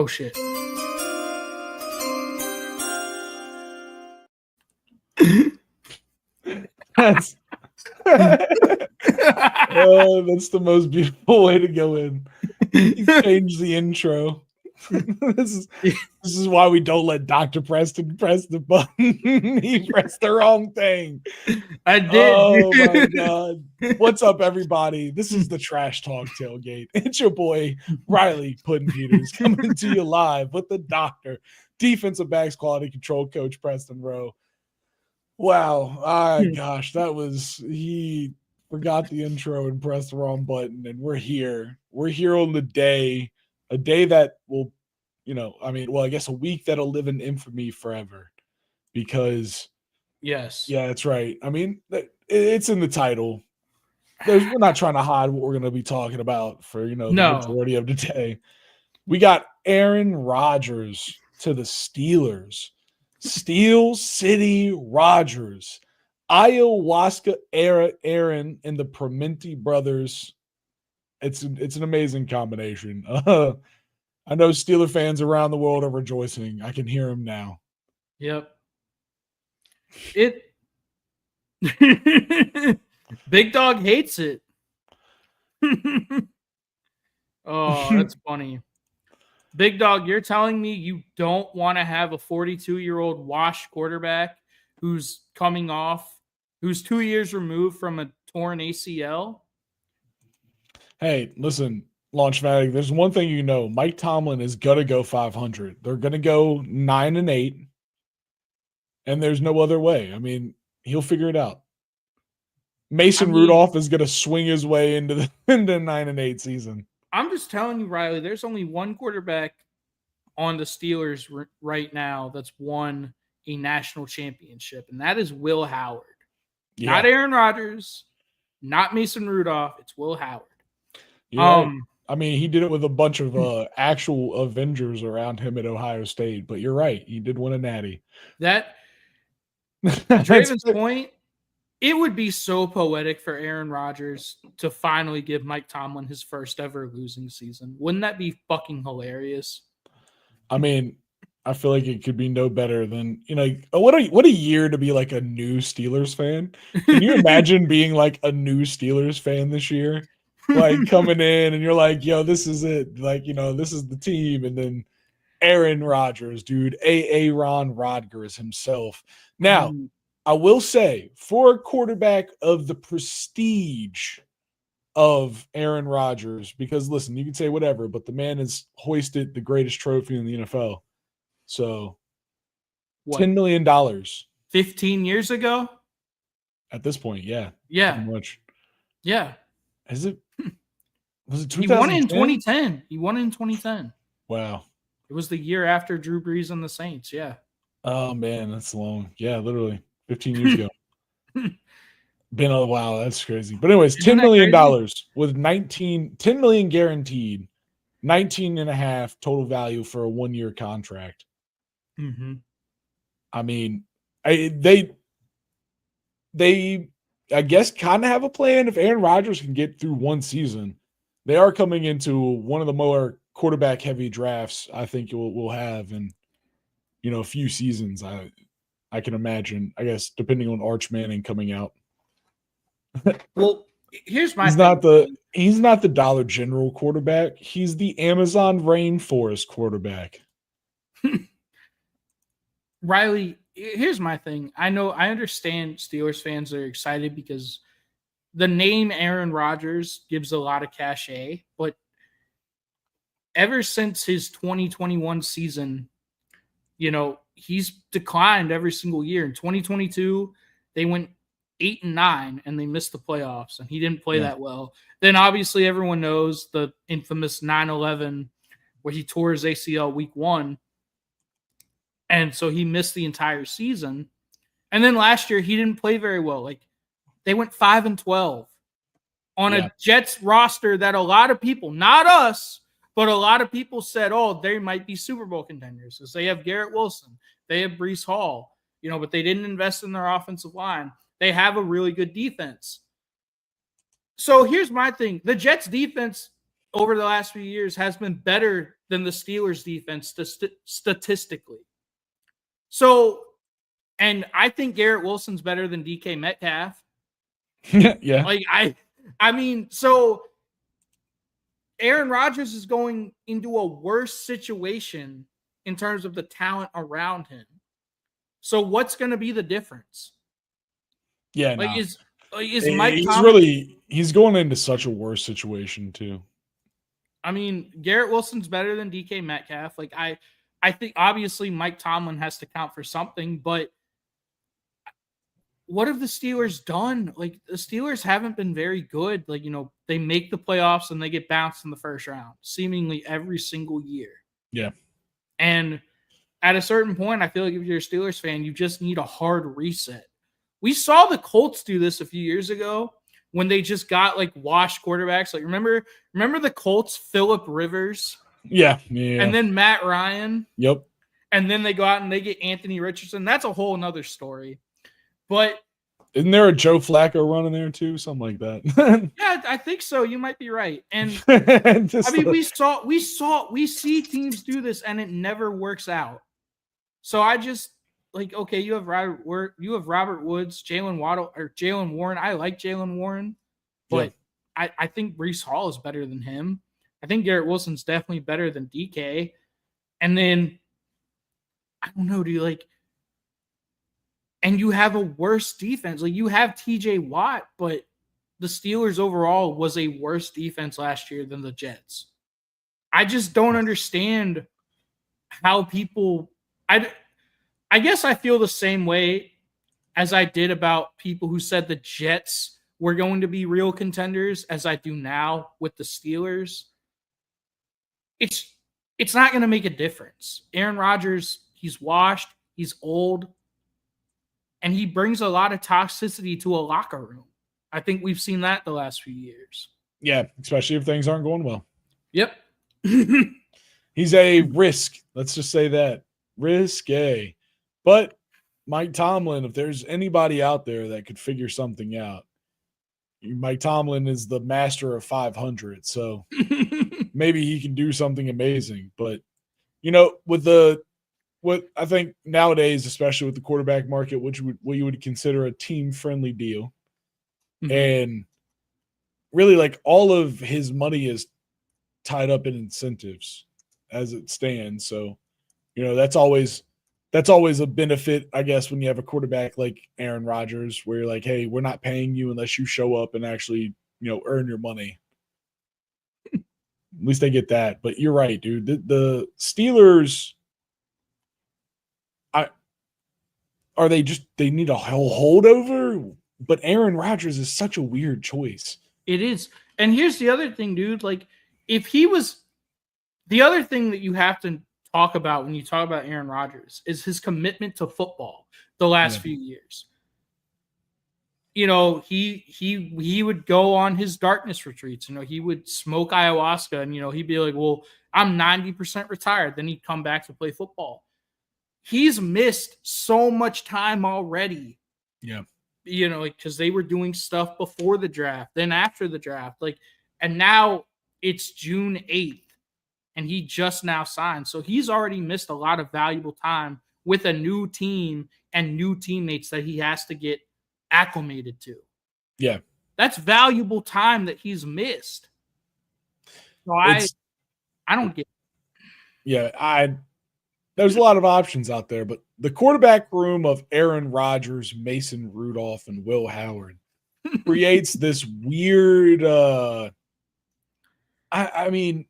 Oh, shit. That's that's the most beautiful way to go in. You change the intro. This is why we don't let Dr. Preston press the button. He pressed the wrong thing. I did. Oh my God. What's up, everybody? This is the Trash Talk Tailgate. It's your boy Riley Puddin Peters coming to you live with the doctor, defensive backs quality control coach Preston Rowe. Wow. Gosh, he forgot the intro and pressed the wrong button, and we're here. We're here on a day that will, I guess a week that'll live in infamy forever because Yes. yeah, that's right. I mean, it's in the title. We're not trying to hide what we're going to be talking about for, the majority of the day. We got Aaron Rodgers to the Steelers. Steel City Rodgers. Ayahuasca era Aaron and the Promenti brothers. It's an amazing combination. I know Steeler fans around the world are rejoicing. I can hear them now. Yep. Big Dog hates it. Oh, that's funny. Big Dog, you're telling me you don't want to have a 42-year-old washed quarterback who's 2 years removed from a torn ACL? Hey, listen, Launchmatic, there's one thing you know. Mike Tomlin is going to go 500. They're going to go 9-8, and there's no other way. I mean, he'll figure it out. Mason Rudolph is going to swing his way into the 9-8 season. I'm just telling you, Riley, there's only one quarterback on the Steelers right now that's won a national championship, and that is Will Howard. Yeah. Not Aaron Rodgers, not Mason Rudolph. It's Will Howard. Yeah. I mean, he did it with a bunch of actual Avengers around him at Ohio State, but you're right. He did win a natty. That, Draven's point, it would be so poetic for Aaron Rodgers to finally give Mike Tomlin his first ever losing season. Wouldn't that be fucking hilarious? I mean, I feel like it could be no better than, what a year to be like a new Steelers fan. Can you imagine being like a new Steelers fan this year? Like coming in and you're like, yo, this is it. Like, this is the team. And then Aaron Rodgers, dude, Aaron Rodgers himself. Now, I will say, for a quarterback of the prestige of Aaron Rodgers, because listen, you can say whatever, but the man has hoisted the greatest trophy in the NFL. So, what? $10 million. 15 years ago? At this point, yeah. Yeah. Pretty much. Yeah. Is it? Was it 2010? He won in 2010. He won in 2010. Wow. It was the year after Drew Brees and the Saints, yeah. Oh, man, that's long. Yeah, literally. 15 years ago. Been a while. That's crazy. But anyways, $10 million with 10 million guaranteed, 19.5 total value for a 1-year contract. Mm-hmm. I mean, they I guess kind of have a plan. If Aaron Rodgers can get through one season, they are coming into one of the more quarterback heavy drafts I think we'll have in a few seasons. I can imagine, I guess, depending on Arch Manning coming out. Well, here's my he's not the Dollar General quarterback. He's the Amazon rainforest quarterback. Riley, here's my thing. I understand Steelers fans are excited because the name Aaron Rodgers gives a lot of cachet, but ever since his 2021 season, he's declined every single year. In 2022, they went 8-9 and they missed the playoffs, and he didn't play that well. Then obviously everyone knows the infamous 9/11 where he tore his ACL week 1. And so he missed the entire season. And then last year he didn't play very well. Like, they went 5-12 on a Jets roster that a lot of people, not us, but a lot of people said, oh, they might be Super Bowl contenders because they have Garrett Wilson, they have Breece Hall, but they didn't invest in their offensive line. They have a really good defense. So here's my thing. The Jets defense over the last few years has been better than the Steelers defense statistically. So, and I think Garrett Wilson's better than DK Metcalf. Yeah. Like I mean, so Aaron Rodgers is going into a worse situation in terms of the talent around him. So what's going to be the difference? Yeah, Like no. is Mike Tomlin he's going into such a worse situation too. I mean, Garrett Wilson's better than DK Metcalf. Like I think obviously Mike Tomlin has to count for something, but what have the Steelers done? Like the Steelers haven't been very good. Like, they make the playoffs and they get bounced in the first round, seemingly every single year. Yeah. And at a certain point, I feel like if you're a Steelers fan, you just need a hard reset. We saw the Colts do this a few years ago when they just got like washed quarterbacks. Like remember the Colts, Phillip Rivers? Yeah. And then Matt Ryan. Yep. And then they go out and they get Anthony Richardson. That's a whole nother story. But isn't there a Joe Flacco running there too? Something like that. Yeah, I think so. You might be right. And I mean, we see teams do this and it never works out. So I just like, okay, you have Robert Woods, Jalen Waddle, or Jalen Warren. I like Jalen Warren, but yeah. I think Breece Hall is better than him. I think Garrett Wilson's definitely better than DK. And then I don't know, dude, like, and you have a worse defense. Like you have TJ Watt, but the Steelers overall was a worse defense last year than the Jets. I just don't understand how people I guess I feel the same way as I did about people who said the Jets were going to be real contenders as I do now with the Steelers. It's not going to make a difference. Aaron Rodgers, he's washed, he's old, and he brings a lot of toxicity to a locker room. I think we've seen that the last few years. Yeah, especially if things aren't going well. Yep. He's a risk. Let's just say that. Risque. But Mike Tomlin, if there's anybody out there that could figure something out, Mike Tomlin is the master of 500. So maybe he can do something amazing. But, what I think nowadays, especially with the quarterback market, what you would consider a team-friendly deal, and really like all of his money is tied up in incentives as it stands. So, that's always a benefit, I guess, when you have a quarterback like Aaron Rodgers, where you're like, hey, we're not paying you unless you show up and actually, earn your money. At least they get that. But you're right, dude. The Steelers, they need a whole holdover? But Aaron Rodgers is such a weird choice. It is. And here's the other thing, dude. Like, if he was the other thing that you have to talk about when you talk about Aaron Rodgers is his commitment to football the last few years. He would go on his darkness retreats. He would smoke ayahuasca and, he'd be like, well, I'm 90% retired. Then he'd come back to play football. He's missed so much time already. Yeah. Because they were doing stuff before the draft, then after the draft. And now it's June 8th. And he just now signed. So he's already missed a lot of valuable time with a new team and new teammates that he has to get acclimated to. Yeah. That's valuable time that he's missed. So I don't get it. Yeah, there's a lot of options out there, but the quarterback room of Aaron Rodgers, Mason Rudolph, and Will Howard creates this weird I mean,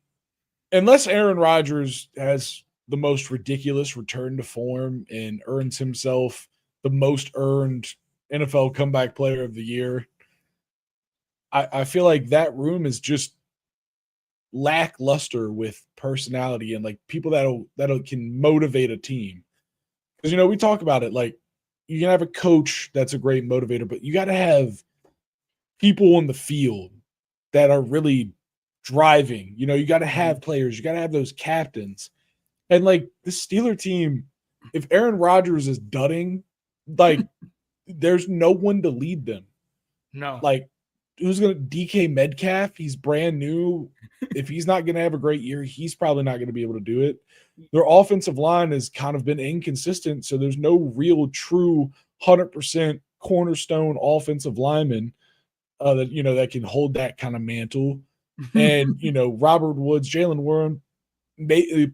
unless Aaron Rodgers has the most ridiculous return to form and earns himself the most earned NFL comeback player of the year, I feel like that room is just lackluster with personality and like people that'll can motivate a team. Because we talk about it, like you can have a coach that's a great motivator, but you got to have people on the field that are really driving. You got to have players, you got to have those captains. And like the Steeler team, if Aaron Rodgers is dudding, like there's no one to lead them. No. Like DK Metcalf? He's brand new. If he's not going to have a great year, he's probably not going to be able to do it. Their offensive line has kind of been inconsistent, so there's no real true 100% cornerstone offensive lineman that can hold that kind of mantle. And Robert Woods, Jalen Warren,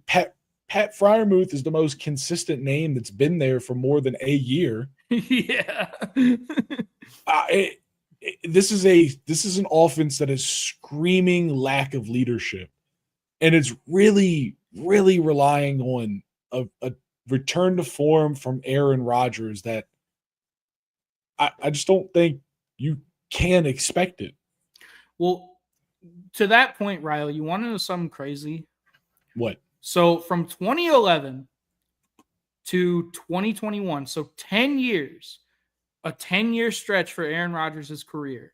Pat Freiermuth is the most consistent name that's been there for more than a year. Yeah. This is an offense that is screaming lack of leadership, and it's really, really relying on a return to form from Aaron Rodgers that I just don't think you can expect it. Well, to that point, Riley, you want to know something crazy? What? So from 2011 to 2021, so 10 years, a 10-year stretch for Aaron Rodgers' career,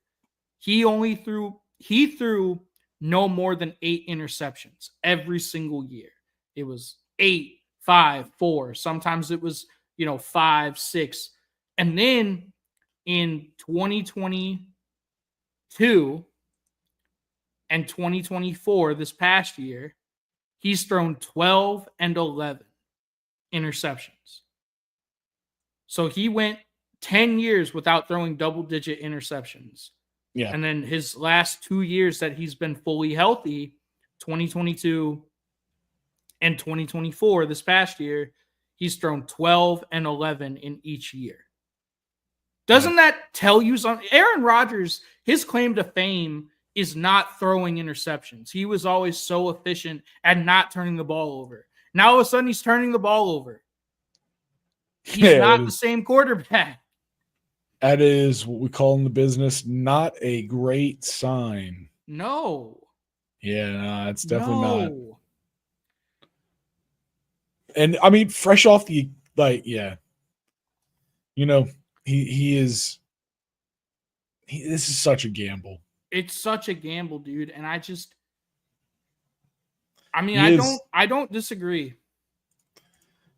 he threw no more than 8 interceptions every single year. It was 8, 5, 4. Sometimes it was, 5, 6. And then in 2022 and 2024, this past year, he's thrown 12 and 11 interceptions. So he went 10 years without throwing double-digit interceptions. Yeah. And then his last 2 years that he's been fully healthy, 2022 and 2024, this past year, he's thrown 12 and 11 in each year. Doesn't that tell you something? Aaron Rodgers, his claim to fame is not throwing interceptions. He was always so efficient at not turning the ball over. Now all of a sudden he's turning the ball over. He's not the same quarterback. That is what we call in the business not a great sign. No. Yeah, it's definitely not. And I mean, fresh off the he is. This is such a gamble. It's such a gamble, dude, and I don't disagree.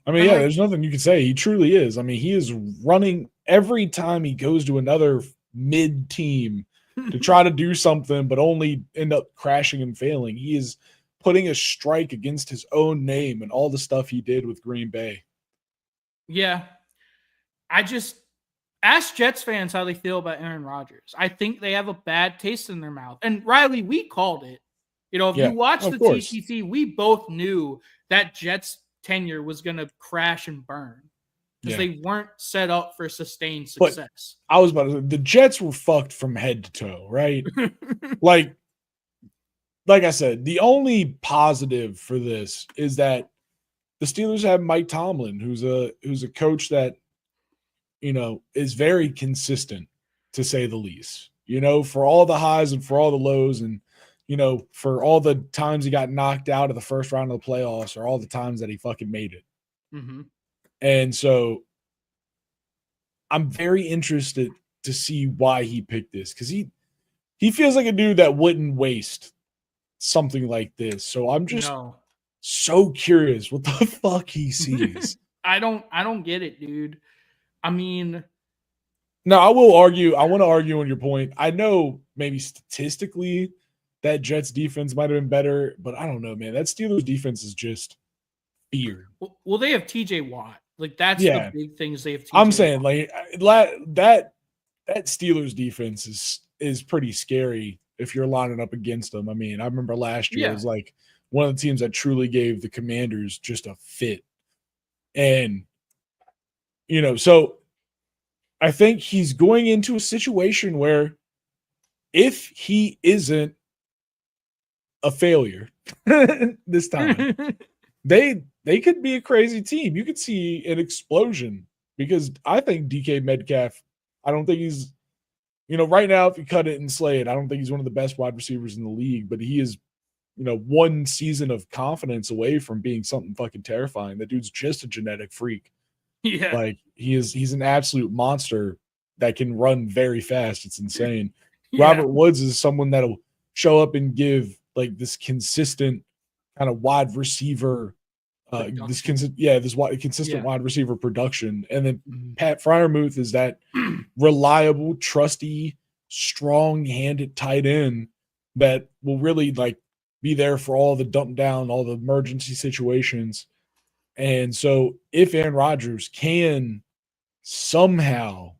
I mean, there's nothing you can say. He truly is. I mean, he is running every time he goes to another mid team to try to do something, but only end up crashing and failing. He is putting a strike against his own name and all the stuff he did with Green Bay. Yeah. Ask Jets fans how they feel about Aaron Rodgers. I think they have a bad taste in their mouth. And Riley, we called it. If you watch the TTT, we both knew that Jets tenure was going to crash and burn because they weren't set up for sustained success. But I was about to say, the Jets were fucked from head to toe, right? like I said, the only positive for this is that the Steelers have Mike Tomlin, who's a coach that is very consistent, to say the least. For all the highs and for all the lows, and for all the times he got knocked out of the first round of the playoffs, or all the times that he fucking made it. Mm-hmm. And so I'm very interested to see why he picked this, because he feels like a dude that wouldn't waste something like this. So I'm just so curious what the fuck he sees. I don't get it, dude. I mean, no, I want to argue on your point. I know maybe statistically that Jets defense might have been better, but I don't know, man. That Steelers defense is just feared. Well, they have TJ Watt. Like, that's the big thing is they have TJ I'm saying, Watt. that Steelers defense is pretty scary if you're lining up against them. I mean, I remember last year it was like one of the teams that truly gave the Commanders just a fit. And so I think he's going into a situation where if he isn't a failure this time, they could be a crazy team. You could see an explosion, because I think DK Metcalf, I don't think he's, right now, if you cut it and slay it, I don't think he's one of the best wide receivers in the league, but he is, one season of confidence away from being something fucking terrifying. That dude's just a genetic freak. Yeah. Like, he's an absolute monster that can run very fast. It's insane. Yeah. Robert Woods is someone that'll show up and give like this consistent kind of wide receiver, consistent wide receiver production. And then Pat Freiermuth is that reliable, trusty strong-handed tight end that will really like be there for all the dump down, all the emergency situations. And so if Aaron Rodgers can somehow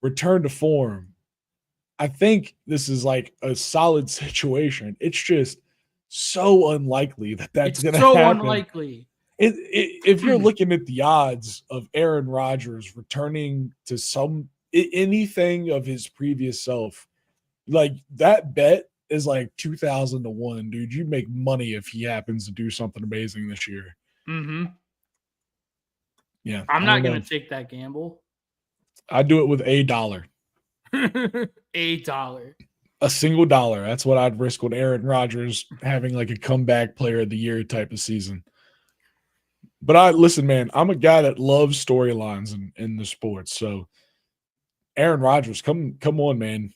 return to form, I think this is like a solid situation. It's just so unlikely that that's going to so happen. Unlikely. If you're looking at the odds of Aaron Rodgers returning to anything of his previous self, like that bet is like 2,000 to 1, dude. You make money if he happens to do something amazing this year. Mm-hmm. Yeah. I'm not going to take that gamble. I'd do it with $1. $1. A single dollar. That's what I'd risk with Aaron Rodgers having like a comeback player of the year type of season. But listen, man, I'm a guy that loves storylines in the sports. So Aaron Rodgers, come on, man.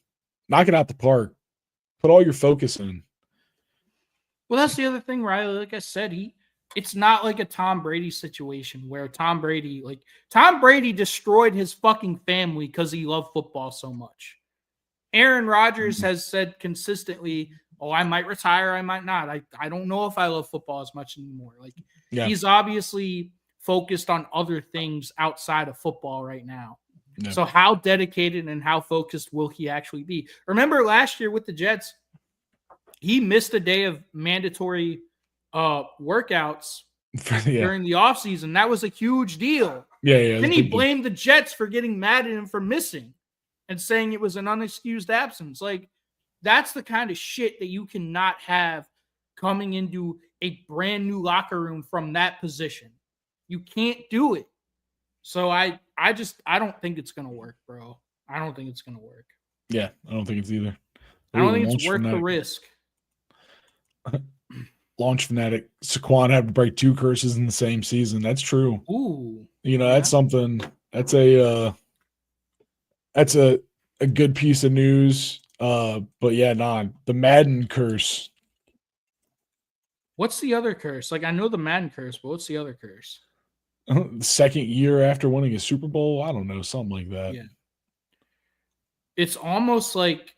Knock it out the park. Put all your focus in. Well, that's the other thing, Riley. Like I said, it's not like a Tom Brady situation where Tom Brady destroyed his fucking family because he loved football so much. Aaron Rodgers has said consistently, "Oh, I might retire, I might not. I don't know if I love football as much anymore." Like he's obviously focused on other things outside of football right now. Yeah. So how dedicated and how focused will he actually be? Remember last year with the Jets, he missed a day of mandatory workouts during the offseason. That was a huge deal. Yeah. Then he blamed the Jets for getting mad at him for missing and saying it was an unexcused absence. Like, that's the kind of shit that you cannot have coming into a brand new locker room from that position. You can't do it. So I don't think it's going to work, bro. I don't think it's going to work. Yeah, I don't think it's either. I don't think it's worth the risk. Launch fanatic. Saquon had to break 2 curses in the same season. That's true. Ooh. That's something. That's a good piece of news. But yeah, the Madden curse. What's the other curse? Like, I know the Madden curse, but what's the other curse? The second year after winning a Super Bowl? I don't know, something like that. Yeah. It's almost like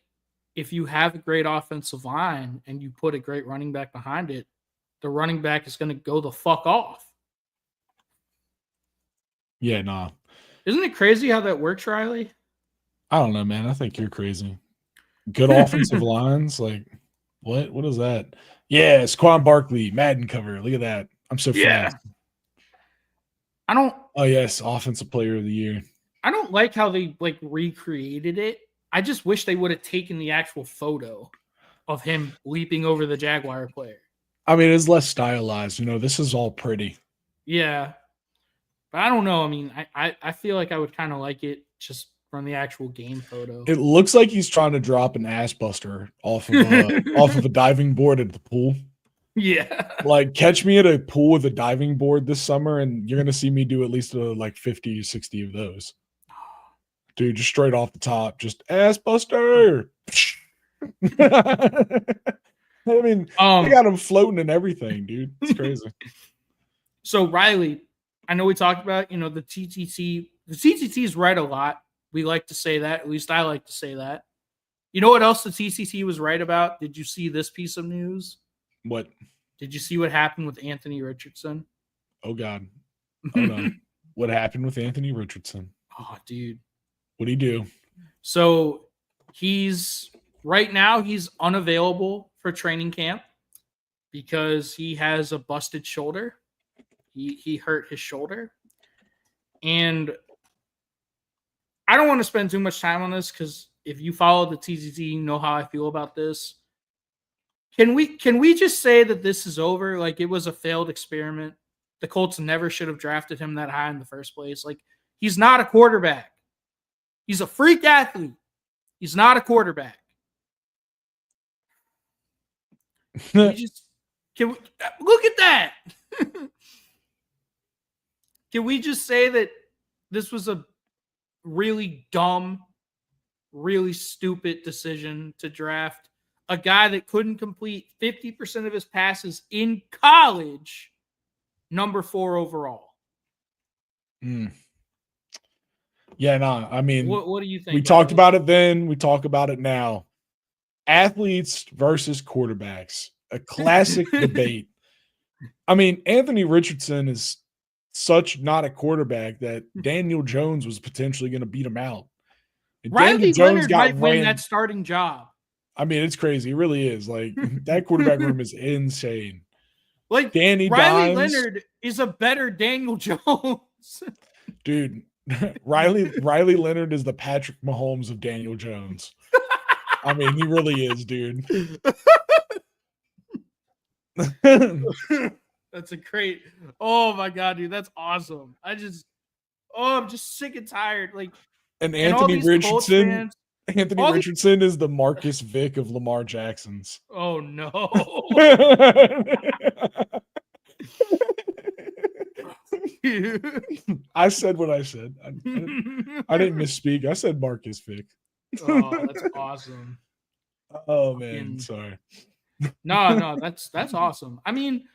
if you have a great offensive line and you put a great running back behind it, the running back is going to go the fuck off. Yeah, nah. Isn't it crazy how that works, Riley? I don't know, man. I think you're crazy. Good offensive lines? Like, what is that? Yeah, Saquon Barkley, Madden cover. Look at that. I'm so fast. Oh, yes, offensive player of the year. I don't like how they recreated it. I just wish they would have taken the actual photo of him leaping over the Jaguar player. I mean, it's less stylized. This is all pretty. Yeah. But I don't know. I mean, I feel like I would kind of like it just from the actual game photo. It looks like he's trying to drop an ass buster off of a diving board at the pool. Yeah. Like, catch me at a pool with a diving board this summer, and you're going to see me do at least 50 or 60 of those. Dude, just straight off the top, just ass buster. I mean, I got him floating and everything, dude. It's crazy. So, Riley, I know we talked about, the TTT. The TTT is right a lot. We like to say that. At least I like to say that. You know what else the TTT was right about? Did you see this piece of news? What? Did you see what happened with Anthony Richardson? Oh, God. Hold on. What happened with Anthony Richardson? Oh, dude. What'd he do? So right now he's unavailable for training camp because he has a busted shoulder. He hurt his shoulder. And I don't want to spend too much time on this because if you follow the TTT, you know how I feel about this. Can we just say that this is over? Like, it was a failed experiment. The Colts never should have drafted him that high in the first place. Like, he's not a quarterback. He's a freak athlete. He's not a quarterback. Look at that. Can we just say that this was a really dumb, really stupid decision to draft a guy that couldn't complete 50% of his passes in college, number 4 overall? Yeah, no, I mean, What do you think? we talked about it then. We talk about it now. Athletes versus quarterbacks, a classic debate. I mean, Anthony Richardson is such not a quarterback that Daniel Jones was potentially going to beat him out. And Daniel Riley Jones Leonard got might win ran. that starting job. I mean, it's crazy. It really is. Like that quarterback room is insane. Like Danny Riley Dimes, Leonard is a better Daniel Jones. dude. Riley Leonard is the Patrick Mahomes of Daniel Jones. I mean, he really is, dude. That's a great. Oh my god, dude, that's awesome. I'm just sick and tired. Like, and all Anthony these Colts Richardson. fans. Anthony Richardson is the Marcus Vick of Lamar Jackson's. Oh no. I said what I said. I didn't misspeak. I said Marcus Vick. Oh, that's awesome. Oh man, sorry. No, that's awesome. I mean,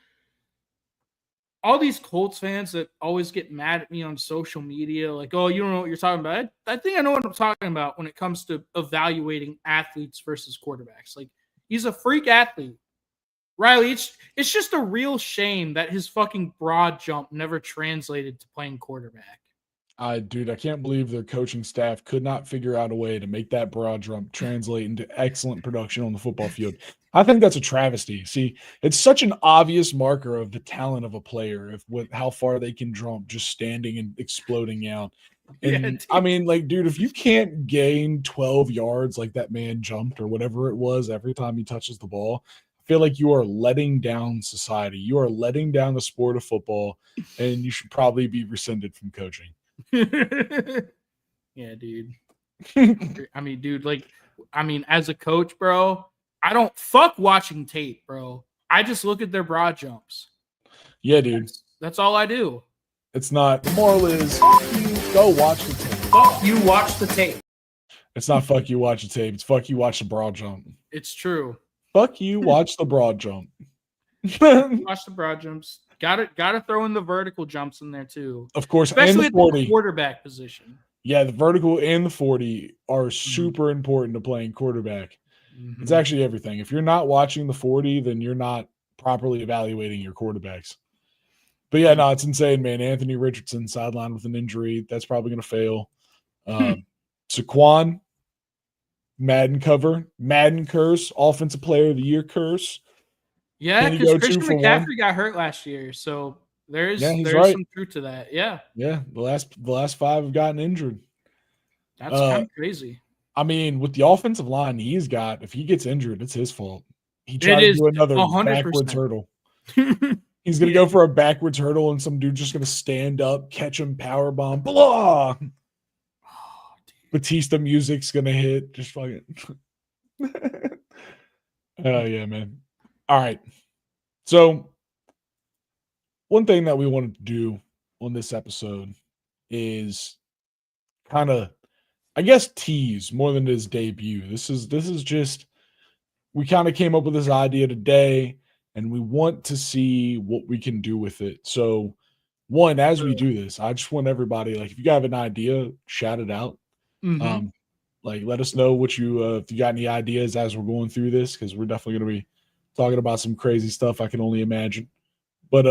all these Colts fans that always get mad at me on social media, like, oh, you don't know what you're talking about. I think I know what I'm talking about when it comes to evaluating athletes versus quarterbacks. Like, he's a freak athlete. Riley, it's just a real shame that his fucking broad jump never translated to playing quarterback. Dude, I can't believe their coaching staff could not figure out a way to make that broad jump translate into excellent production on the football field. I think that's a travesty. See, it's such an obvious marker of the talent of a player, how far they can jump just standing and exploding out. And Yeah, I mean, like, dude, if you can't gain 12 yards like that man jumped or whatever it was every time he touches the ball, I feel like you are letting down society. You are letting down the sport of football, and you should probably be rescinded from coaching. Yeah, dude. I mean, dude, as a coach, bro, I don't fuck watching tape, bro. I just look at their broad jumps. Yeah, dude. That's all I do. It's not. The moral is, fuck you, go watch the tape. Fuck you, watch the tape. It's not fuck you, watch the tape. It's fuck you, watch the broad jump. It's true. Fuck you, watch the broad jump. Watch the broad jumps. Gotta throw in the vertical jumps in there too. Of course, especially and the 40. At the quarterback position. Yeah, the vertical and the 40 are super important to playing quarterback. Mm-hmm. It's actually everything. If you're not watching the 40, then you're not properly evaluating your quarterbacks. But yeah, no, it's insane, man. Anthony Richardson sidelined with an injury. That's probably going to fail. Saquon, Madden cover, Madden curse, offensive player of the year curse. Yeah, because Christian McCaffrey got hurt last year, so there's right. some truth to that. Yeah. Yeah, the last 5 have gotten injured. That's kind of crazy. I mean, with the offensive line he's got, if he gets injured, it's his fault. He tried to do another 100%. Backwards hurdle. He's going to go for a backwards hurdle, and some dude just going to stand up, catch him, power bomb, blah. Oh, Batista music's going to hit. Just fucking. Oh, yeah, man. All right. So, one thing that we wanted to do on this episode is kind of, I guess, tease more than his debut. This is just, we kind of came up with this idea today, and we want to see what we can do with it. So, one, as we do this, I just want everybody, like, if you have an idea, shout it out. Mm-hmm. Like, let us know what if you got any ideas as we're going through this, because we're definitely going to be talking about some crazy stuff I can only imagine. But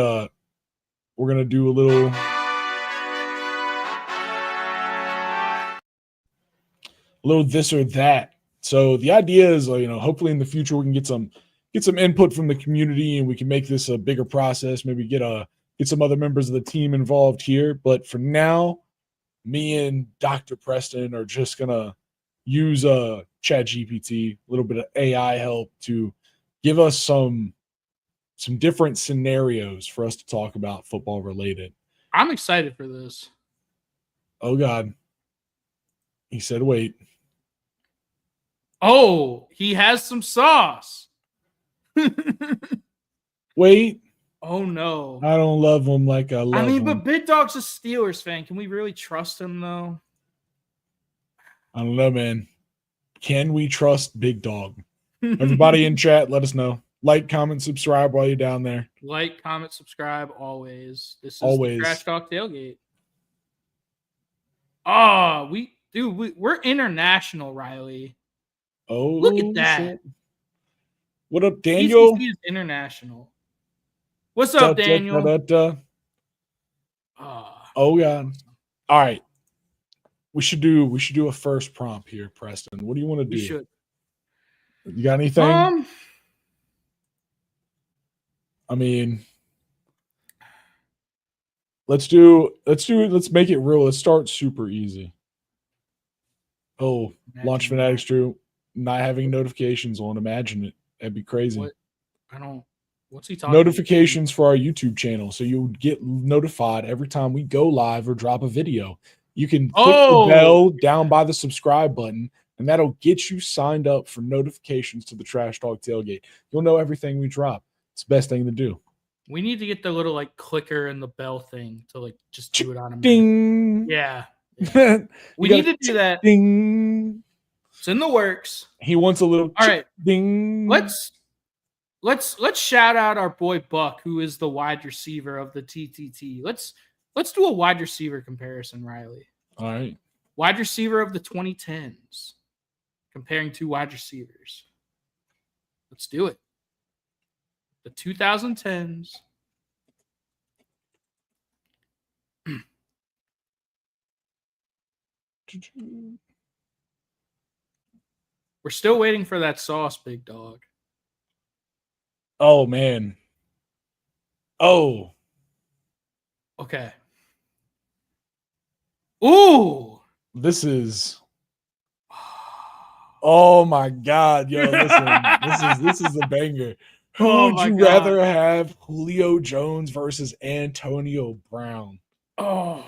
we're going to do a little this or that. So the idea is, hopefully in the future we can get some input from the community, and we can make this a bigger process. Maybe get some other members of the team involved here. But for now, me and Dr. Preston are just gonna use ChatGPT, a little bit of AI help to give us some different scenarios for us to talk about football related. I'm excited for this. Oh God. He said, wait. Oh, he has some sauce. Wait. Oh no. I don't love him like I love him. But Big Dog's a Steelers fan. Can we really trust him though? I don't know, man. Can we trust Big Dog? Everybody in chat, let us know. Like, comment, subscribe while you're down there. Like, comment, subscribe always. This is always. Trash Talk Tailgate. Oh, we're international, Riley. Look at Oh, that. shit. What up, Daniel? TCC is international. What's Da, up, da, da, Daniel? da, da. Oh, God. All right. We should do a first prompt here, Preston. What do you want to We do? should. You got anything? I mean, let's make it real. Let's start super easy. Oh, Launch Fanatics Drew, not having notifications on. Imagine it. That'd be crazy. What? What's he talking Notifications for our YouTube channel, so you'll get notified every time we go live or drop a video. You can click the bell down by the subscribe button, and that'll get you signed up for notifications to the Trash Talk Tailgate. You'll know everything we drop. It's the best thing to do. We need to get the little like clicker and the bell thing to like just do it automatically. Ding. Yeah. We need to do that. Ding. It's in the works. He wants a little all right. Ding. Let's shout out our boy Buck, who is the wide receiver of the TTT. Let's do a wide receiver comparison, Riley. All right. Wide receiver of the 2010s, comparing two wide receivers. Let's do it. The 2010s. We're still waiting for that sauce, big dog. Oh, man. Oh. Okay. Ooh. This is. Oh my God, yo! Listen, this is a banger. Who would you rather have, Julio Jones versus Antonio Brown? Oh.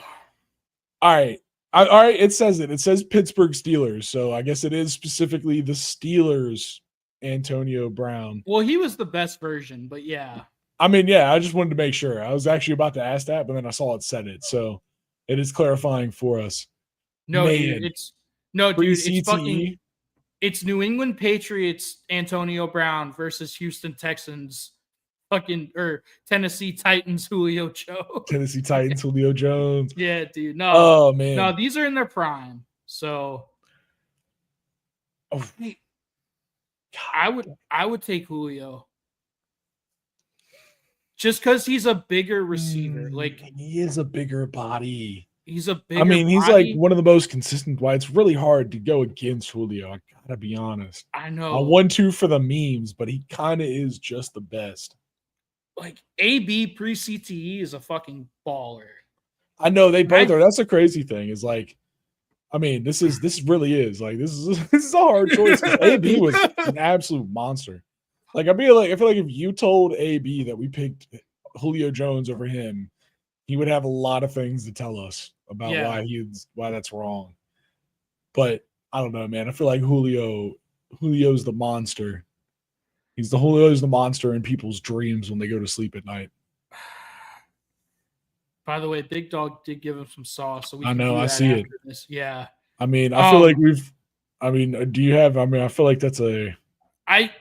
All right. All right. It says it. It says Pittsburgh Steelers, so I guess it is specifically the Steelers. Antonio Brown. Well, he was the best version, but yeah. I mean, yeah, I just wanted to make sure. I was actually about to ask that, but then I saw it said it, so it is clarifying for us. No, dude, it's New England Patriots Antonio Brown versus Houston Texans or Tennessee Titans Julio Jones. Tennessee Titans Julio Jones. Yeah, dude. No. Oh man. No, these are in their prime. So I would take Julio. Just because he's a bigger receiver. Like he is a bigger body. He's a bigger he's body. like one of the most consistent. Why it's really hard to go against Julio. I gotta be honest. I know. I 1-2 for the memes, but he kind of is just the best. Like AB pre-CTE is a fucking baller. I know they both are. That's the crazy thing. Is like, I mean, this really is like this is a hard choice. AB was an absolute monster. Like I feel like if you told AB that we picked Julio Jones over him, he would have a lot of things to tell us about why that's wrong. But I don't know, man. I feel like Julio's the monster. Julio's the monster in people's dreams when they go to sleep at night. By the way, Big Dog did give him some sauce, so I know, I see it. This. Yeah. I mean, I feel like do you have? I mean, I feel like that's a. I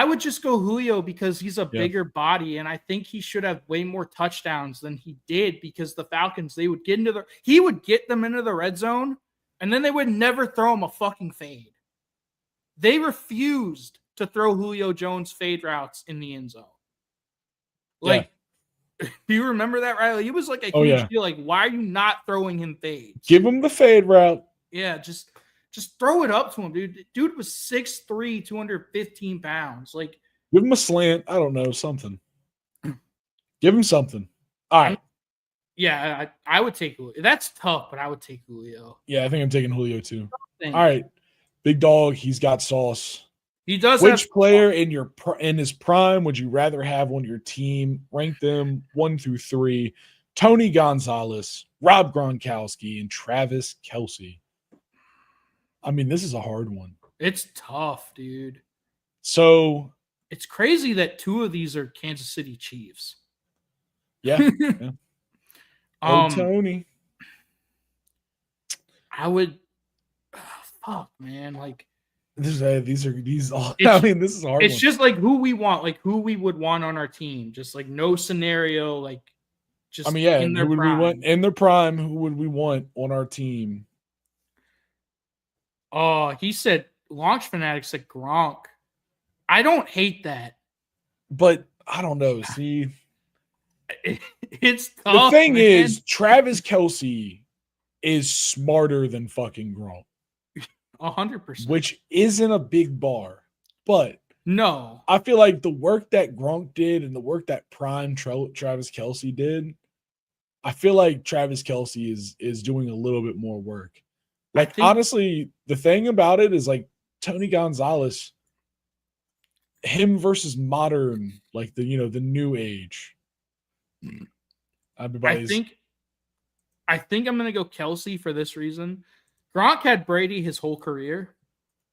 would just go Julio because he's a bigger body, and I think he should have way more touchdowns than he did because the Falcons he would get them into the red zone, and then they would never throw him a fucking fade. They refused to throw Julio Jones fade routes in the end zone. Like, do you remember that, Riley? It was like a huge deal. Like, why are you not throwing him fades? Give him the fade route. Yeah, just throw it up to him, dude. Dude was 6'3", 215 pounds. Like, give him a slant. I don't know, something. Give him something. All right. Yeah, I would take Julio. That's tough, but I would take Julio. Yeah, I think I'm taking Julio too. All right. Big Dog, he's got sauce. He does. Which player in his prime would you rather have on your team? Rank them 1 through 3. Tony Gonzalez, Rob Gronkowski, and Travis Kelce. I mean, this is a hard one. It's tough, dude. So it's crazy that 2 of these are Kansas City Chiefs. Yeah. Tony. I would. Fuck, man. Like these all. I mean, this is a hard. It's just like who we want, like who we would want on our team. Just like no scenario, like just I mean, yeah, in and their who would we want prime. in their prime? Who would we want on our team? Oh, he said Launch Fanatic said Gronk. I don't hate that. But I don't know. See, It's the tough, thing man. is, Travis Kelce is smarter than fucking Gronk, 100%. which isn't a big bar. But No. I feel like the work that Gronk did and the work that prime Travis Kelce did, I feel like Travis Kelce is doing a little bit more work. I Like, think honestly, the thing about it is like Tony Gonzalez, him versus modern, like the new age. I Everybody's think I think I'm gonna go Kelsey for this reason. Gronk had Brady his whole career,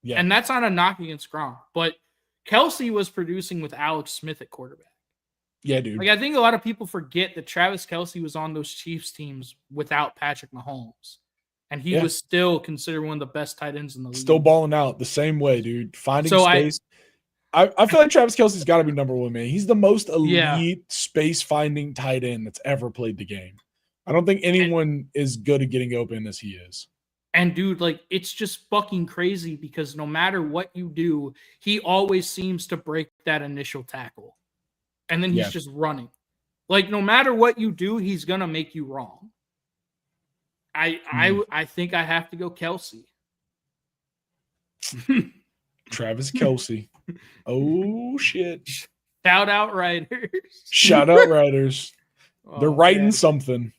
yeah, and that's not a knock against Gronk, but Kelsey was producing with Alex Smith at quarterback. yeah, dude. Like I think a lot of people forget that Travis Kelsey was on those Chiefs teams without Patrick Mahomes, and he Yeah. was still considered one of the best tight ends in the Still league. balling out the same way, dude. Finding So space. I feel like Travis Kelsey's got to be number one, man. He's the most yeah, elite space finding tight end that's ever played the game. I don't think and, anyone is good at getting open as he is. and dude, like it's just fucking crazy because no matter what you do, he always seems to break that initial tackle, and then he's Yeah. just running. Like no matter what you do, he's gonna make you wrong. I think I have to go Kelsey. Travis Kelce. Oh shit. Shout out Riders. Shout out Riders. They're Oh, writing man. something.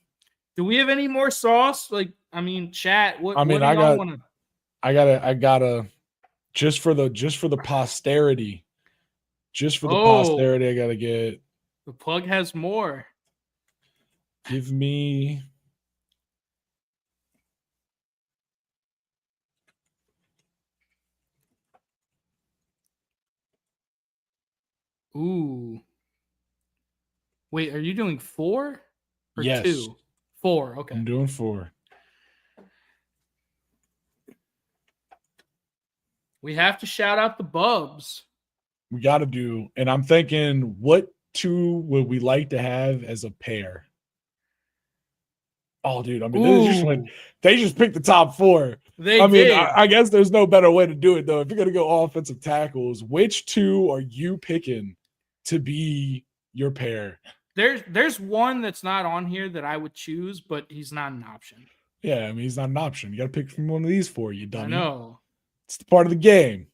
Do we have any more sauce? Like, I mean, chat. What? I mean, what do y'all want to? I gotta just for the posterity. Just for the Oh, posterity, I gotta get the plug has more. give me Ooh. Wait, are you doing 4 or yes. 2? 4. Okay. I'm doing 4. We have to shout out the Bubs. We got to do, and I'm thinking, what 2 would we like to have as a pair? Oh, dude, I mean, they just picked the top 4. They I mean, did. I guess there's no better way to do it though. If you're gonna go offensive tackles, which 2 are you picking to be your pair? There's one that's not on here that I would choose, but he's not an option. Yeah, I mean, he's not an option. You got to pick from one of these 4, you dummy. I know. It's the part of the game.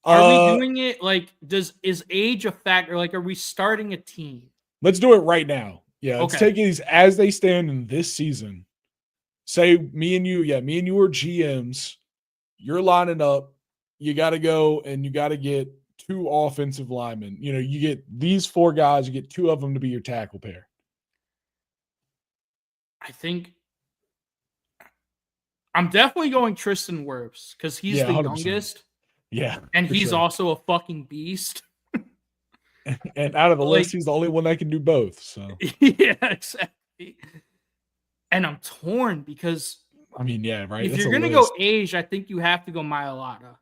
Are we doing it like is age a factor? Like, are we starting a team? Let's do it right now. Yeah, let's Okay. take these as they stand in this season. Say me and you are GMs. You're lining up. You got to go and you got to get 2 offensive linemen. You get these 4 guys. You get 2 of them to be your tackle pair. I think I'm definitely going Tristan Wirfs because he's the 100%. youngest. Yeah, And he's sure. also a fucking beast. And out of the Like, list, he's the only one that can do both. So yeah, exactly. And I'm torn because I mean, yeah, right. if That's you're a gonna go list. age, I think you have to go Mailata.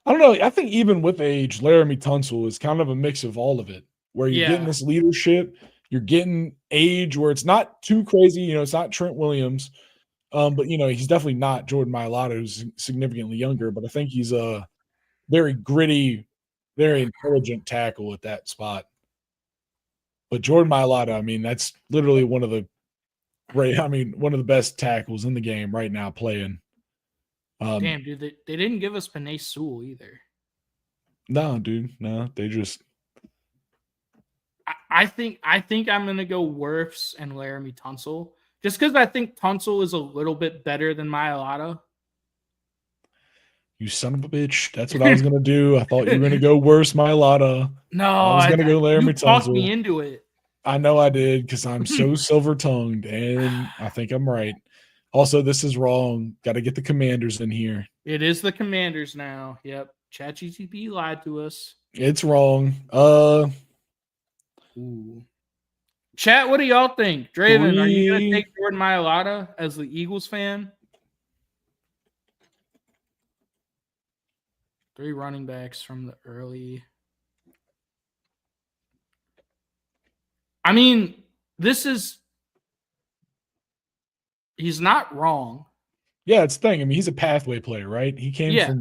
I don't know. I think even with age, Laramie Tunsil is kind of a mix of all of it, where you're getting Yeah. this leadership, you're getting age where it's not too crazy. It's not Trent Williams, but he's definitely not Jordan Mailata, who's significantly younger. But I think he's a very gritty, very intelligent tackle at that spot. But Jordan Mailata, I mean, that's literally one of the best tackles in the game right now playing. Damn, dude, they didn't give us Panay Sewell either. No, dude, no, they just. I think I'm gonna go Wirfs and Laramie Tunsil just because I think Tunsil is a little bit better than Mailata. You son of a bitch. That's what I was going to do. I thought you were going to go worse, Mailata. No, I was going to go Laramie you talked me Tunsil. into it. I know I did because I'm so silver-tongued, and I think I'm right. Also, this is wrong. Got to get the Commanders in here. It is the Commanders now. Yep. ChatGPT lied to us. It's wrong. Ooh. Chat, what do y'all think? Draven, are you going to 3. take Jordan Mailata as the Eagles fan? 3 running backs from the early. I mean, he's not wrong. Yeah, it's the thing. I mean, he's a pathway player, right? He came Yeah.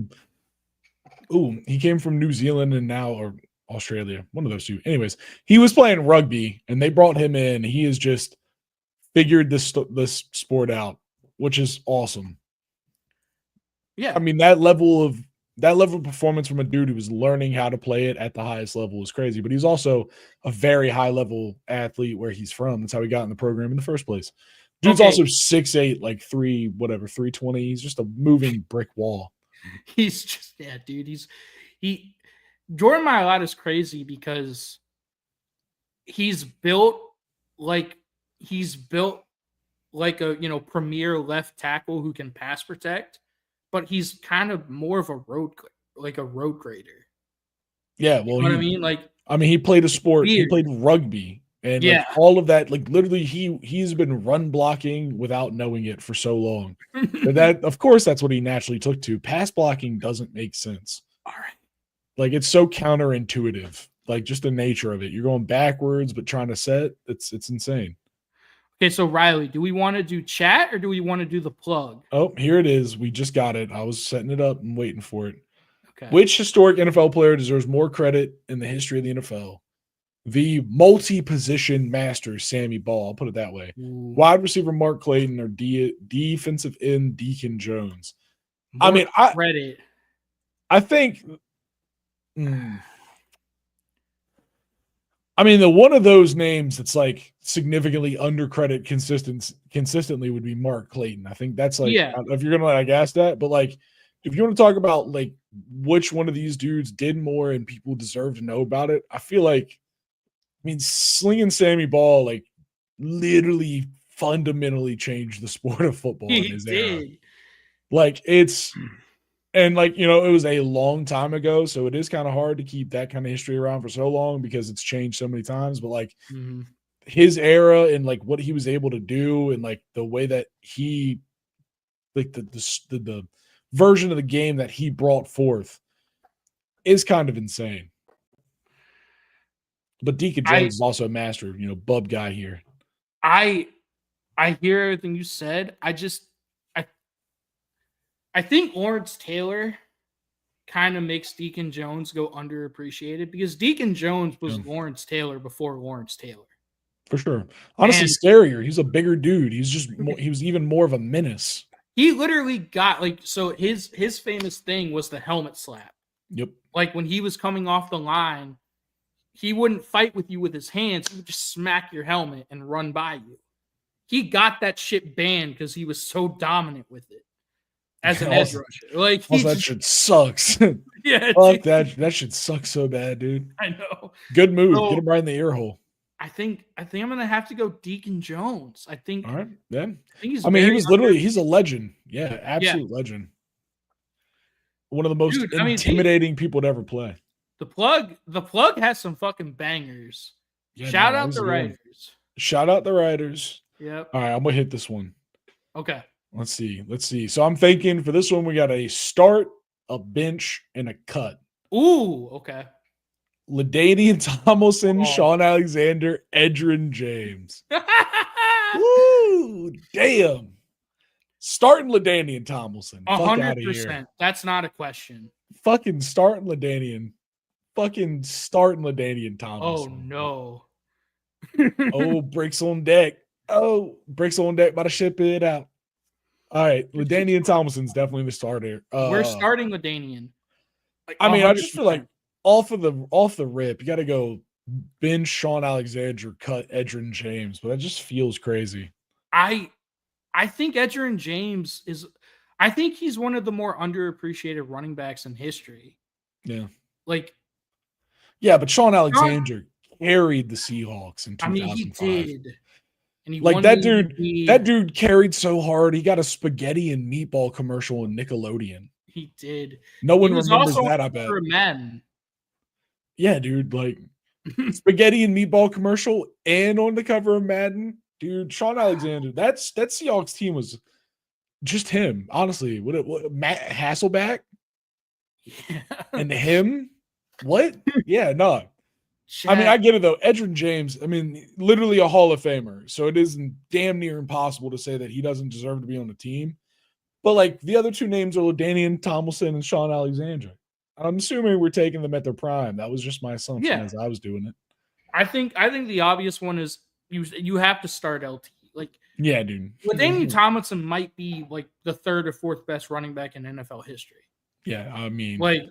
from New Zealand and now or Australia, one of those two. Anyways, he was playing rugby and they brought him in. He has just figured this sport out, which is awesome. Yeah. I mean, that level of performance from a dude who was learning how to play it at the highest level is crazy. But he's also a very high level athlete where he's from. That's how he got in the program in the first place. Dude's also 6'8", like 320. He's just a moving brick wall. He's just, yeah, dude. Jordan Mailata is crazy because he's built like a premier left tackle who can pass protect, but he's kind of more of a road grader. Yeah, well, you know what I mean? He played a sport. Weird. He played rugby, and like all of that. Like literally, he's been run blocking without knowing it for so long. That of course that's what he naturally took to. Pass blocking doesn't make sense. All right, like it's so counterintuitive. Like just the nature of it. You're going backwards, but trying to set. It's insane. Okay, so Riley, do we want to do chat or do we want to do the plug? Oh, here it is. We just got it. I was setting it up and waiting for it. Okay. Which historic NFL player deserves more credit in the history of the NFL? The multi-position master, Sammy Ball. I'll put it that way. Ooh. Wide receiver Mark Clayton or defensive end Deacon Jones. Credit. I think. The one of those names that's like significantly undercredited consistently would be Mark Clayton. I think that's like if you're gonna ask that, but like if you want to talk about like which one of these dudes did more and people deserve to know about it, I feel like slinging Sammy Ball like literally fundamentally changed the sport of football in his era. Like it was a long time ago, so it is kind of hard to keep that kind of history around for so long because it's changed so many times. But like his era and like what he was able to do and like the way that he like the version of the game that he brought forth is kind of insane. But Deacon Jones is also a master, bub guy here. I hear everything you said. I think Lawrence Taylor kind of makes Deacon Jones go underappreciated because Deacon Jones was Lawrence Taylor before Lawrence Taylor. For sure. Honestly, scarier. He's a bigger dude. He's just he was even more of a menace. He literally got his famous thing was the helmet slap. Yep. Like when he was coming off the line, he wouldn't fight with you with his hands. He would just smack your helmet and run by you. He got that shit banned because he was so dominant with it. As an edge rusher. Like that shit sucks. Yeah. Fuck that shit sucks so bad, dude. I know. Good move. Get him right in the ear hole. I think I'm gonna have to go Deacon Jones. I think. All right. Yeah. He's a legend. Yeah, absolute legend. One of the most intimidating people to ever play. The plug has some fucking bangers. Yeah, Shout out the writers. Shout out the writers. Yep. All right, I'm gonna hit this one. Okay. Let's see. So I'm thinking for this one, we got a start, a bench, and a cut. Ooh, okay. LaDainian Tomlinson, Sean Alexander, Edgerrin James. Woo! Damn. Starting LaDainian Tomlinson. 100%. That's not a question. Fucking starting LaDainian. Fucking starting LaDainian Tomlinson. Oh, no. Oh, bricks on deck. Oh, bricks on deck. About to ship it out. All right. LaDainian Tomlinson's definitely the starter. We're starting LaDainian. I just feel like off the rip, you got to go bench Sean Alexander, cut Edgerrin James, but that just feels crazy. I think Edgerrin James I think he's one of the more underappreciated running backs in history. Yeah. Yeah, but Sean Alexander carried the Seahawks in 2005. He did. And he that dude carried so hard. He got a spaghetti and meatball commercial in Nickelodeon. He did. No one remembers that, I bet. Men. Yeah, dude, like spaghetti and meatball commercial and on the cover of Madden. Dude, Sean Alexander, that Seahawks team was just him, honestly. What Matt Hasselbeck? Yeah. And him? What? Yeah, no. I mean, I get it though. Edgerrin James, I mean, literally a Hall of Famer. So it isn't damn near impossible to say that he doesn't deserve to be on the team. But like the other two names are LaDainian Tomlinson and Sean Alexander. I'm assuming we're taking them at their prime. That was just my assumption as I was doing it. I think the obvious one is you have to start LT. Like, yeah, dude. LaDainian Tomlinson might be like the third or fourth best running back in NFL history. Yeah, I mean, like,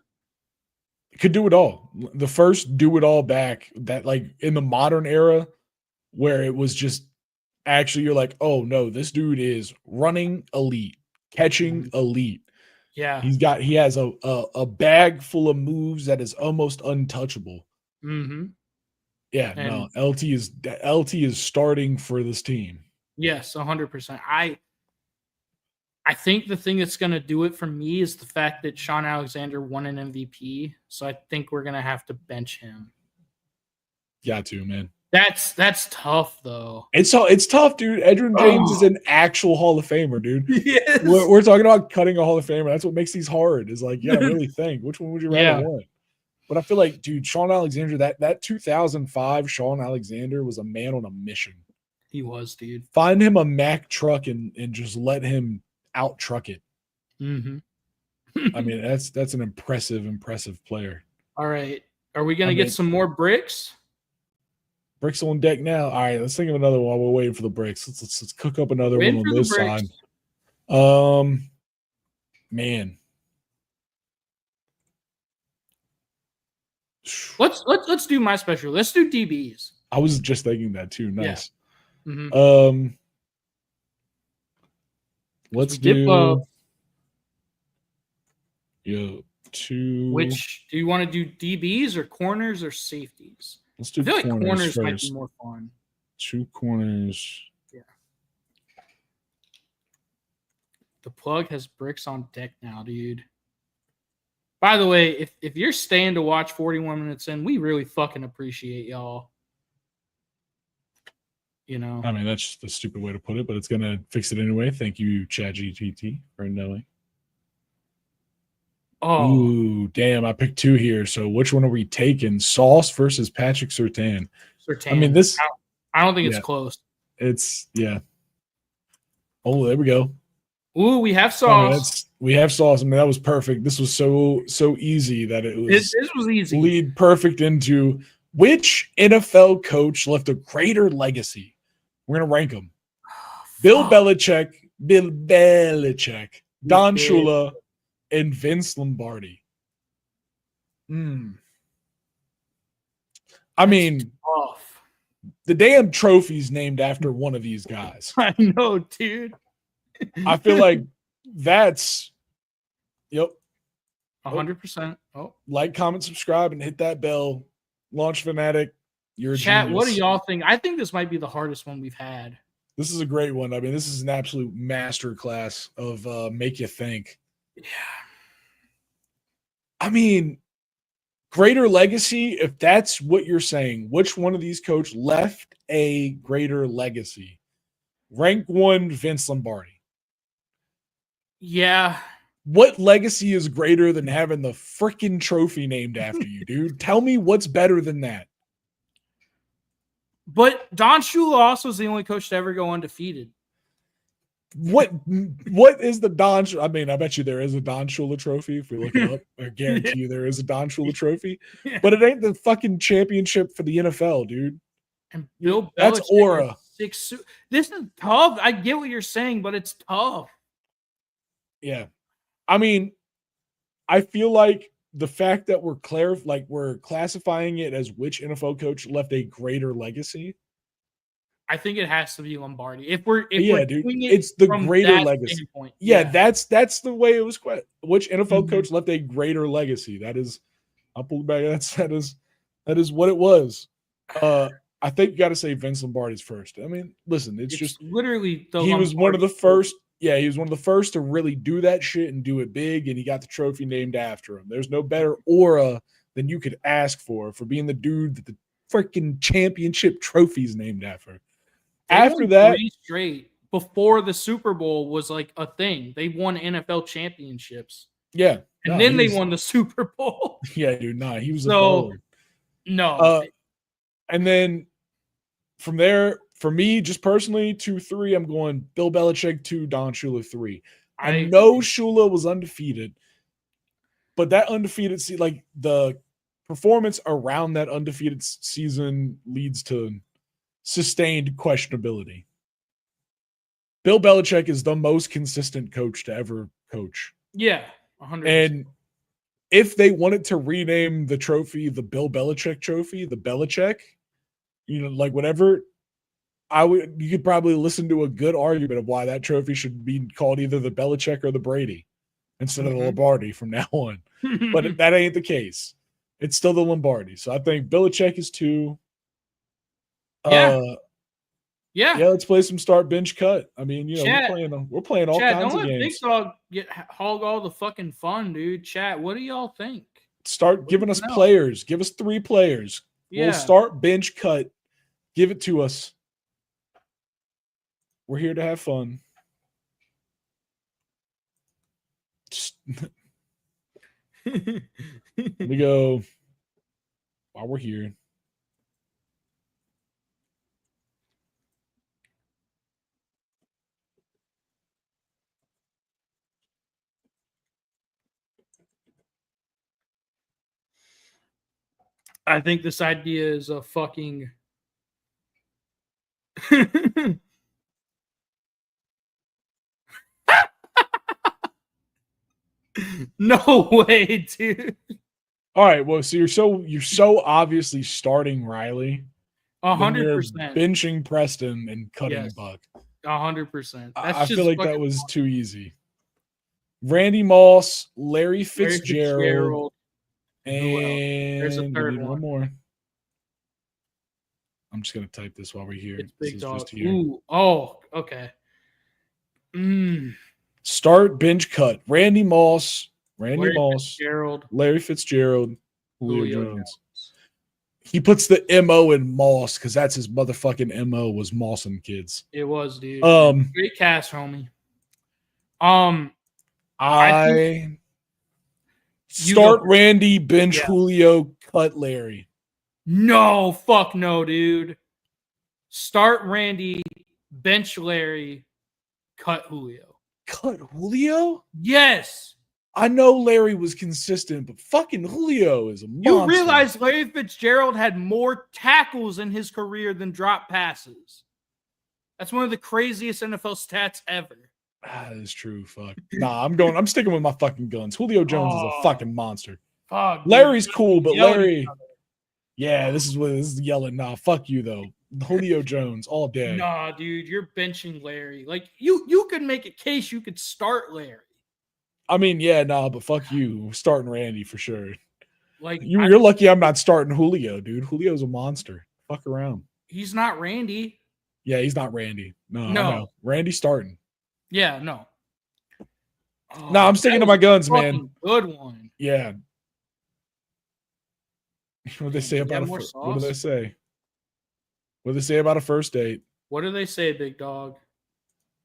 could do it all. The first do it all back that like in the modern era where it was just actually you're like, oh no, this dude is running elite, catching elite. Yeah. He has a bag full of moves that is almost untouchable. Mm-hmm. Yeah, and no, LT is starting for this team. Yes, 100%. I think the thing that's going to do it for me is the fact that Sean Alexander won an MVP. So I think we're going to have to bench him. Got to, man. That's tough, though. It's tough, dude. Edgerrin James is an actual Hall of Famer, dude. Yes. We're talking about cutting a Hall of Famer. That's what makes these hard. Is like, yeah, really think. Which one would you rather want? But I feel like, dude, Sean Alexander, that 2005 Sean Alexander was a man on a mission. He was, dude. Find him a Mack truck and just let him out truck it. Mm-hmm. I mean, that's an impressive player. All right. Are we going to get some more bricks? Bricks on deck now. All right, let's think of another one while we're waiting for the bricks. Let's cook up another one on this side. Man. Let's do my special. Let's do DBs. I was just thinking that too. Nice. Yeah. Mm-hmm. Let's do two. Which do you want to do? DBs or corners or safeties? Let's do corners first. Might be more fun. 2 corners. Yeah. The plug has bricks on deck now, dude. By the way, if you're staying to watch 41 minutes in, we really fucking appreciate y'all. You know. I mean, that's just a stupid way to put it, but it's gonna fix it anyway. Thank you, ChatGPT, for knowing. Oh, ooh, damn! I picked 2 here. So which one are we taking? Sauce versus Patrick Surtain. Surtain. I mean, this. I don't think it's close. It's Oh, there we go. Ooh, we have Sauce. We have Sauce. I mean, that was perfect. This was so easy that it was. This was easy. Lead perfect into which NFL coach left a greater legacy. We're gonna rank them. Bill Belichick, Don Shula, and Vince Lombardi. I mean, the damn trophy's named after one of these guys. I know, dude. I feel like that's 100%. Oh, like, comment, subscribe, and hit that bell. Launch Fanatic. You're a chat. genius. What do y'all think? I think this might be the hardest one we've had. This is a great one. I mean, this is an absolute masterclass of make you think. Yeah. I mean, greater legacy, if that's what you're saying, which one of these coaches left a greater legacy? Rank 1, Vince Lombardi. Yeah. What legacy is greater than having the freaking trophy named after you, dude? Tell me what's better than that. But Don Shula also is the only coach to ever go undefeated. What is the Don? I mean, I bet you there is a Don Shula trophy. If we look it up, I guarantee you there is a Don Shula trophy. But it ain't the fucking championship for the NFL, dude. And Bill Belichick, that's aura. This is tough. I get what you're saying, but it's tough. Yeah. I mean, I feel like the fact that we're classifying it as which NFL coach left a greater legacy. I think it has to be Lombardi. If we're doing it's the greater legacy. Yeah, that's the way it was. Which NFL coach left a greater legacy? That is, I'll pull it back. That is what it was. I think you got to say Vince Lombardi's first. I mean, listen, it's just literally he was one of the first. Yeah, he was one of the first to really do that shit and do it big, and he got the trophy named after him. There's no better aura than you could ask for being the dude that the freaking championship trophy's named after. After that, 3 straight before the Super Bowl was like a thing. They won NFL championships. Yeah. And then they won the Super Bowl. Yeah, dude. Nah, he was a baller. No. And then from there, for me, just personally, 2-3, I'm going Bill Belichick 2, Don Shula 3. I know Shula was undefeated, but that undefeated like the performance around that undefeated season leads to sustained questionability. Bill Belichick is the most consistent coach to ever coach. Yeah, 100%. And if they wanted to rename the trophy the Bill Belichick trophy, the Belichick, like whatever, you could probably listen to a good argument of why that trophy should be called either the Belichick or the Brady instead of the Lombardi from now on. But that ain't the case. It's still the Lombardi. So I think Belichick is 2. Yeah. Yeah, let's play some start bench cut. I mean, we're playing all kinds of games. Don't let Big Dog hog all the fucking fun, dude. Chat, what do y'all think? Start giving us players. Give us 3 players. Yeah. We'll start bench cut. Give it to us. We're here to have fun. We go while we're here. I think this idea is a fucking no way, dude. All right, well, so you're so obviously starting Riley. 100%. Benching Preston and cutting Buck. 100%. I feel like that was too easy. Randy Moss, Larry Fitzgerald. And there's a third one more. I'm just gonna type this while we're here. It's Big Dog. Ooh, oh, okay. Start bench cut. Randy Moss, Fitzgerald, Larry Fitzgerald, Julio Jones. He puts the MO in Moss because that's his motherfucking MO was Mossing kids. It was, dude. Great cast, homie. I start Randy, bench Julio, cut Larry. No, fuck no, dude. Start Randy, bench Larry, cut Julio. Cut Julio? Yes. I know Larry was consistent, but fucking Julio is a monster. You realize Larry Fitzgerald had more tackles in his career than drop passes. That's one of the craziest NFL stats ever. That is true. Fuck. Nah, I'm sticking with my fucking guns. Julio Jones is a fucking monster. Fuck. Larry's cool, but Larry. Yeah, this is yelling. Nah, fuck you though. Julio Jones all day. Nah, dude, you're benching Larry. Like you could make a case you could start Larry. I mean, yeah, nah, but fuck you. Starting Randy for sure. Like you're lucky I'm not starting Julio, dude. Julio's a monster. Fuck around. He's not Randy. Yeah, he's not Randy. No. Randy's starting. Yeah, no. No, I'm sticking to my guns, man. Good one. Yeah. What do they say about what do they say? What do they say about a first date? What do they say, Big Dog?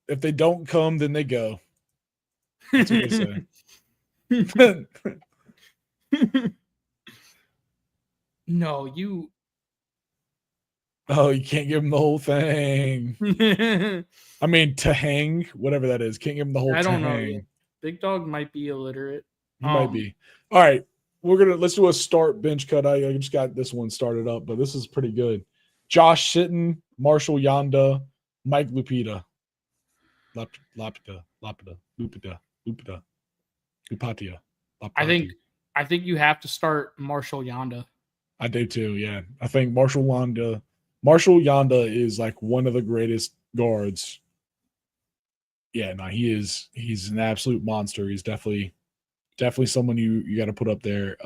If they don't come, then they go. That's what they say. No, you. Oh, you can't give him the whole thing. I mean, to hang, whatever that is. Can't give him the whole thing. I don't know yet. Big Dog might be illiterate. He might be. All right. Let's do a start bench cut. I just got this one started up, but this is pretty good. Josh Sitton, Marshall Yanda, Mike Lupita. Lupatia. I think you have to start Marshall Yanda. I do too, yeah. I think Marshall Yanda is like one of the greatest guards. Yeah, no, he's an absolute monster. He's definitely someone you got to put up there.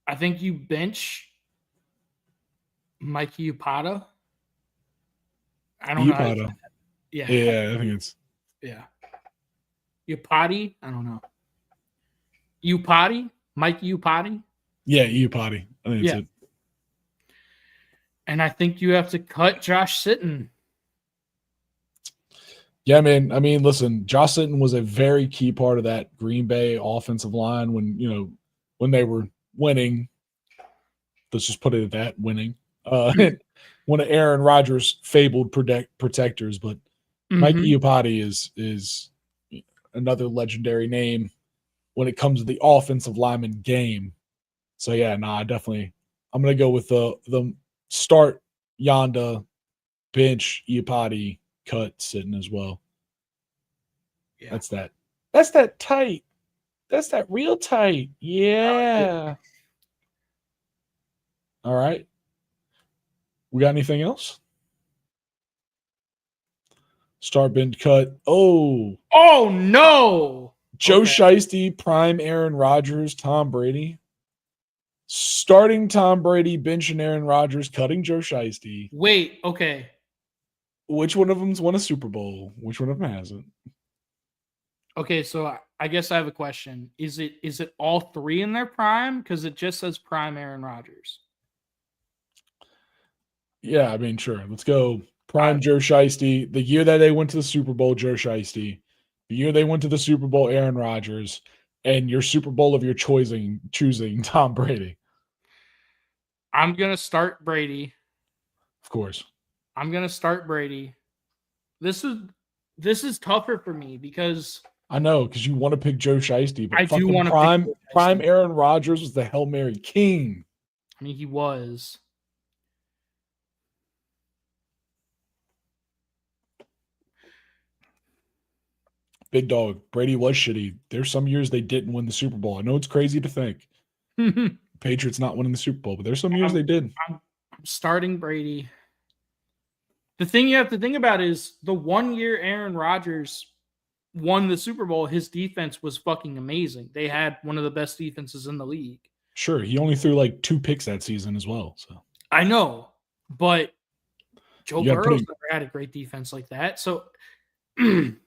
I think you bench Mikey Upata. I don't know. Yeah, I think it's Upati. I don't know. Upati, Mikey Upati. Yeah, Upati. I think that's it. And I think you have to cut Josh Sitton. Yeah, man. I mean, listen, Josh Sitton was a very key part of that Green Bay offensive line when they were winning. Let's just put it at that, winning. One of Aaron Rodgers' fabled protectors, but Mike Iupati is another legendary name when it comes to the offensive lineman game. So yeah, I'm gonna go with the start Yonda, bench Iupati, cut sitting as well. Yeah. That's that tight. That's that real tight. Yeah. All right. We got anything else? Start, bench, cut. Oh no. Joe Shiesty, prime Aaron Rodgers, Tom Brady. Starting Tom Brady, benching Aaron Rodgers, cutting Joe Shiesty. Wait, okay. Which one of them's won a Super Bowl? Which one of them hasn't? Okay, so I guess I have a question. Is it all three in their prime? Because it just says prime Aaron Rodgers. Yeah, I mean, sure. Let's go prime Joe Shiesty. The year that they went to the Super Bowl, Joe Shiesty. The year they went to the Super Bowl, Aaron Rodgers. And your Super Bowl of your choosing Tom Brady. I'm going to start Brady. Of course. I'm going to start Brady. This is tougher for me because I know, because you want to pick Joe Shiesty, but I do want to pick prime Aaron Rodgers was the Hail Mary king. I mean, he was. Big dog. Brady was shitty. There's some years they didn't win the Super Bowl. I know it's crazy to think. Patriots not winning the Super Bowl, but there's some years they did. I'm starting Brady. The thing you have to think about is the 1 year Aaron Rodgers won the Super Bowl, his defense was fucking amazing. They had one of the best defenses in the league. Sure. He only threw like 2 picks that season as well. So I know, but Joe Burrow's never had a great defense like that. So I'm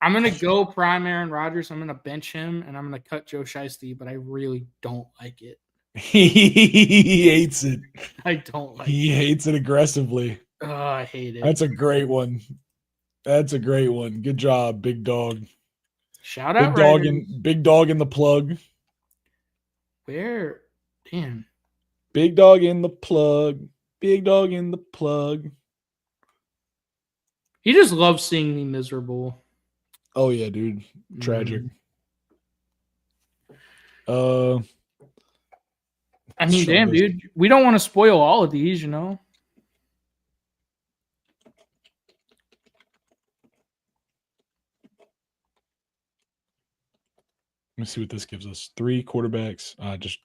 going to go prime Aaron Rodgers. I'm going to bench him, and I'm going to cut Joe Shiesty, but I really don't like it. He hates it. I don't like it. He hates it aggressively. Oh, I hate it. That's a great one. That's a great one. Good job, big dog. Shout out, big dog in the plug. Where? Damn. Big dog in the plug. Big dog in the plug. He just loves seeing me miserable. Oh yeah, dude. Tragic. I mean, damn, dude. We don't want to spoil all of these, you know. Let me see what this gives us. 3 quarterbacks. Just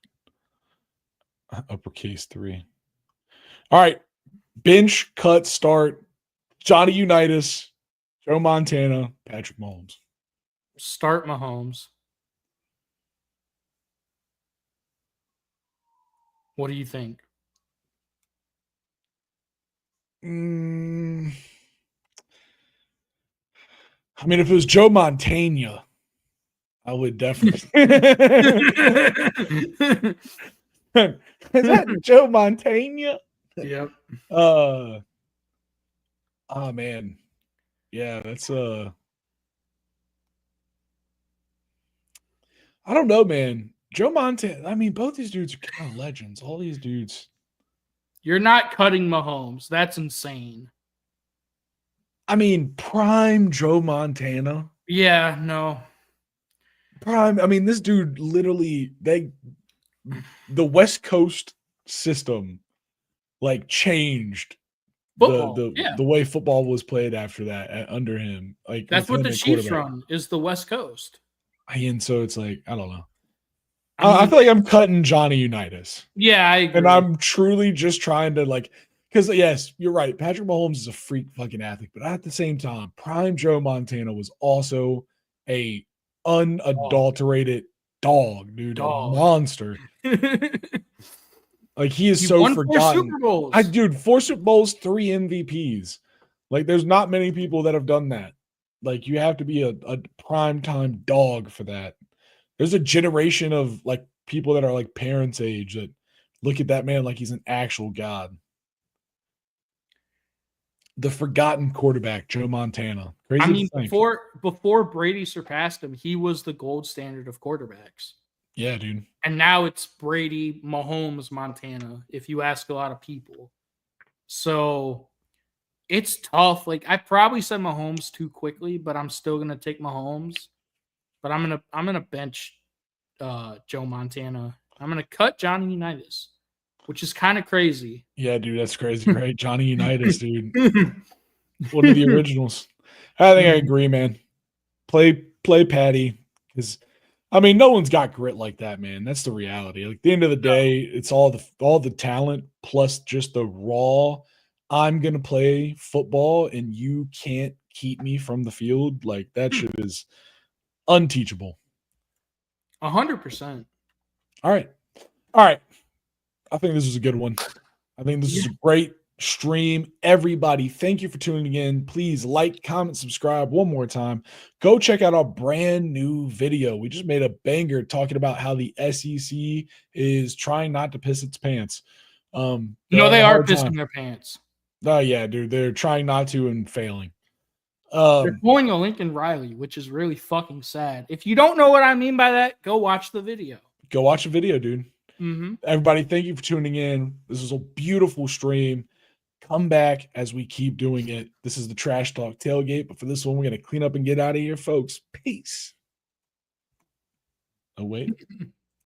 uppercase 3. All right. Bench, cut, start. Johnny Unitas, Joe Montana, Patrick Mahomes. Start Mahomes. What do you think? I mean, if it was Joe Montana, I would definitely. Is that Joe Montana? Yep. Oh man. Yeah, that's I don't know, man. Joe Montana. I mean, both these dudes are kind of legends. All these dudes. You're not cutting Mahomes. That's insane. I mean, prime Joe Montana. Yeah, no. Prime. I mean, this dude literally the West Coast system like changed the way football was played after that under him. Like that's what the Chiefs run is the West Coast. And so it's like, I don't know. I feel like I'm cutting Johnny Unitas. Yeah, I agree. And I'm truly just trying to like, because yes, you're right. Patrick Mahomes is a freak fucking athlete, but at the same time, prime Joe Montana was also a unadulterated dog, dude, a monster. Like he is so forgotten. 4 Super Bowls. Dude, 4 Super Bowls, 3 MVPs. Like there's not many people that have done that. Like you have to be a primetime dog for that. There's a generation of like people that are like parents' age that look at that man like he's an actual god. The forgotten quarterback, Joe Montana. Crazy. I mean, before Brady surpassed him, he was the gold standard of quarterbacks. Yeah, dude. And now it's Brady, Mahomes, Montana, if you ask a lot of people. So it's tough. Like I probably said Mahomes too quickly, but I'm still gonna take Mahomes. But I'm gonna bench Joe Montana. I'm gonna cut Johnny Unitas, which is kind of crazy. Yeah, dude, that's crazy, right? Johnny Unitas, dude. One of the originals. I think I agree, man. Play Patty, because I mean, no one's got grit like that, man. That's the reality. Like at the end of the day, it's all the talent plus just the raw. I'm gonna play football, and you can't keep me from the field. Like that shit is unteachable. 100%. All right, all right. I think this is a good one. I think this is a great stream. Everybody, thank you for tuning in. Please like, comment, subscribe one more time. Go check out our brand new video. We just made a banger talking about how the SEC is trying not to piss its pants. They are pissing their pants. Oh yeah, dude. They're trying not to and failing. They're pulling a Lincoln Riley, which is really fucking sad. If you don't know what I mean by that, go watch the video. Go watch the video, dude. Mm-hmm. Everybody, thank you for tuning in. This is a beautiful stream. Come back as we keep doing it. This is the Trash Talk Tailgate, but for this one, we're going to clean up and get out of here, folks. Peace. Oh, wait.